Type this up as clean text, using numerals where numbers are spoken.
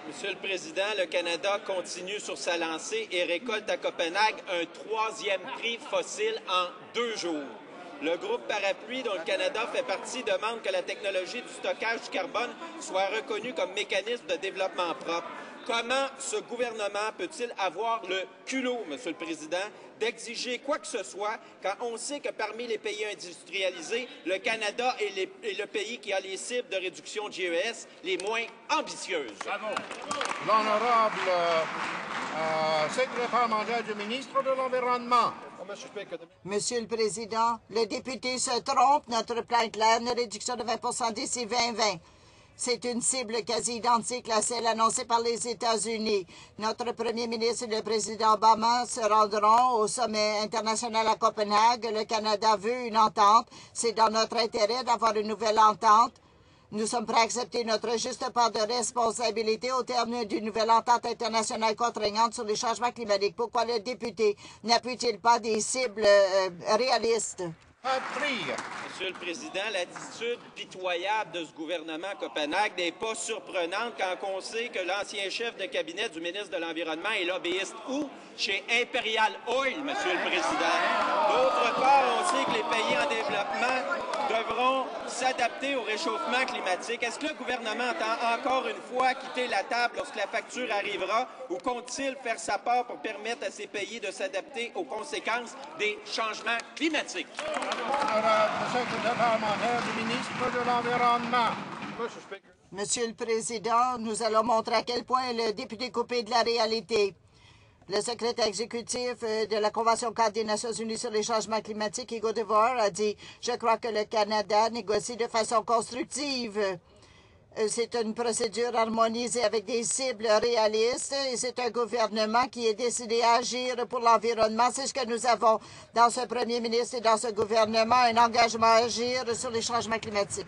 Monsieur le Président, le Canada continue sur sa lancée et récolte à Copenhague un 3e prix fossile en 2 jours. Le groupe Parapluie, dont le Canada fait partie, demande que la technologie du stockage du carbone soit reconnue comme mécanisme de développement propre. Comment ce gouvernement peut-il avoir le culot, Monsieur le Président, d'exiger quoi que ce soit quand on sait que parmi les pays industrialisés, le Canada est le pays qui a les cibles de réduction de GES les moins ambitieuses? L'honorable secrétaire mondial du ministre de l'Environnement. Monsieur le Président, le député se trompe. Notre plan est clair, une réduction de 20 d'ici 2020. C'est une cible quasi identique à celle annoncée par les États-Unis. Notre premier ministre et le président Obama se rendront au sommet international à Copenhague. Le Canada veut une entente. C'est dans notre intérêt d'avoir une nouvelle entente. Nous sommes prêts à accepter notre juste part de responsabilité au terme d'une nouvelle entente internationale contraignante sur les changements climatiques. Pourquoi le député n'appuie-t-il pas des cibles réalistes? Monsieur le Président, l'attitude pitoyable de ce gouvernement à Copenhague n'est pas surprenante quand on sait que l'ancien chef de cabinet du ministre de l'Environnement est lobbyiste où? Chez Imperial Oil, Monsieur le Président. D'autre part, on sait que les pays en développement devront s'adapter au réchauffement climatique. Est-ce que le gouvernement entend encore une fois quitter la table lorsque la facture arrivera ou compte-t-il faire sa part pour permettre à ces pays de s'adapter aux conséquences des changements climatiques? Monsieur le Président, nous allons montrer à quel point le député est coupé de la réalité. Le secrétaire exécutif de la Convention cadre des Nations unies sur les changements climatiques, Igor Devore, a dit « Je crois que le Canada négocie de façon constructive. C'est une procédure harmonisée avec des cibles réalistes et c'est un gouvernement qui est décidé à agir pour l'environnement. C'est ce que nous avons dans ce premier ministre et dans ce gouvernement, un engagement à agir sur les changements climatiques. »